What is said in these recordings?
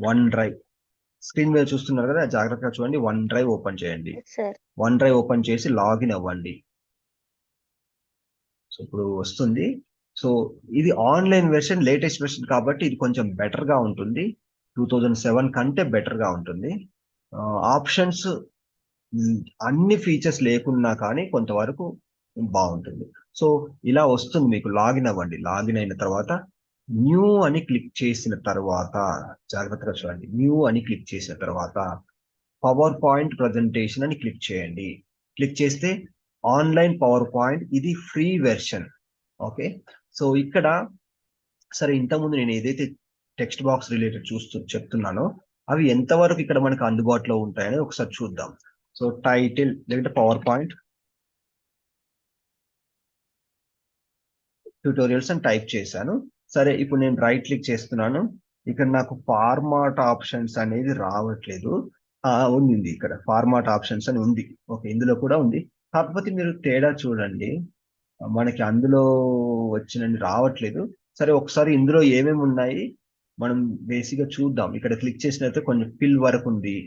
One drive screen మీద చూస్తున్నారు కదా, జాగ్రత్తగా చూడండి. వన్ డ్రైవ్ ఓపెన్ చేయండి. సార్ వన్ డ్రైవ్ ఓపెన్ చేసి లాగిన్ అవ్వండి. సో ఇప్పుడు వస్తుంది. సో ఇది ఆన్లైన్ వెర్షన్, లేటెస్ట్ వెర్షన్ కాబట్టి ఇది కొంచెం బెటర్ గా ఉంటుంది. 2007 కంటే బెటర్ గా ఉంటుంది. ఆప్షన్స్ అన్ని ఫీచర్స్ లేకున్నా కానీ కొంతవరకు బాగుంటుంది. సో ఇలా వస్తుంది, మీకు లాగిన్ అవ్వండి. లాగిన్ అయిన తర్వాత న్యూ అని క్లిక్ చేసిన తర్వాత, జాగ్రత్తగా చూడండి, న్యూ అని క్లిక్ చేసిన తర్వాత పవర్ పాయింట్ ప్రజెంటేషన్ అని క్లిక్ చేయండి. క్లిక్ చేస్తే ఆన్లైన్ పవర్ పాయింట్, ఇది ఫ్రీ వెర్షన్. ఓకే, సో ఇక్కడ సరే, ఇంతకుముందు నేను ఏదైతే టెక్స్ట్ బాక్స్ రిలేటెడ్ చెప్తున్నానో అవి ఎంతవరకు ఇక్కడ మనకు అందుబాటులో ఉంటాయని ఒకసారి చూద్దాం. సో టైటిల్ లేదంటే పవర్ పాయింట్ ట్యూటోరియల్స్ అని టైప్ చేశాను. సరే, ఇప్పుడు నేను రైట్ క్లిక్ చేస్తున్నాను. ఇక్కడ నాకు ఫార్మాట్ ఆప్షన్స్ అనేది రావట్లేదు. ఉంది, ఇక్కడ ఫార్మాట్ ఆప్షన్స్ అని ఉంది. ఓకే, ఇందులో కూడా ఉంది. కాకపోతే మీరు తేడా చూడండి, మనకి అందులో వచ్చినన్ని రావట్లేదు. సరే, ఒకసారి ఇందులో ఏమేమి ఉన్నాయి మనం బేసిక్గా చూద్దాం. ఇక్కడ క్లిక్ చేసినట్లయితే కొంచెం ఫిల్ వరకు ఉంది.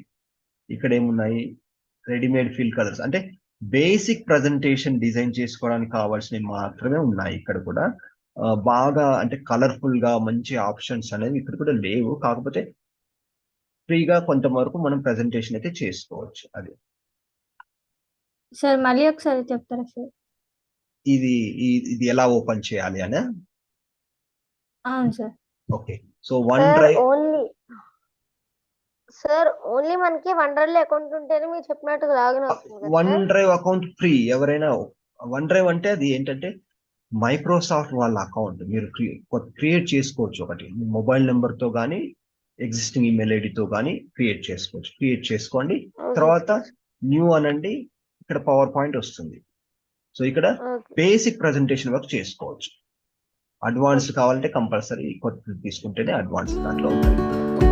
ఇక్కడ ఏమున్నాయి, రెడీమేడ్ ఫిల్ కలర్స్, అంటే బేసిక్ ప్రజెంటేషన్ డిజైన్ చేసుకోవడానికి కావాల్సినవి మాత్రమే ఉన్నాయి. ఇక్కడ కూడా బాగా అంటే కలర్ఫుల్ గా మంచి ఆప్షన్స్ అనేవి ఇక్కడ కూడా లేవు. కాకపోతే ఫ్రీగా కొంతవరకు మనం ప్రజెంటేషన్ అయితే చేసుకోవచ్చు. అది సార్ మళ్ళీ ఒకసారి చెప్తారా సార్? ఇది ఇది ఎలా ఓపెన్ చేయాలి అని. అవును sir. Okay, so one drive, only మనకి వన్ అకౌంట్ ఉంటేనే మీరు చెప్పినట్టు లాగిన్ అవుతుంది. One drive account free. ఎవరైనా వన్ డ్రైవ్ అంటే అది ఏంటంటే మైక్రోసాఫ్ట్ వాళ్ళ అకౌంట్ మీరు క్రియేట్ చేసుకోవచ్చు. ఒకటి మీ మొబైల్ నెంబర్తో కానీ ఎగ్జిస్టింగ్ ఈమెయిల్ ఐడితో కానీ క్రియేట్ చేసుకోవచ్చు. క్రియేట్ చేసుకోండి, తర్వాత న్యూ అనండి. ఇక్కడ పవర్ పాయింట్ వస్తుంది. సో ఇక్కడ బేసిక్ ప్రజెంటేషన్ వర్క్ చేసుకోవచ్చు. అడ్వాన్స్ కావాలంటే కంపల్సరీ కొత్త తీసుకుంటేనే అడ్వాన్స్ దాంట్లో ఉంటుంది.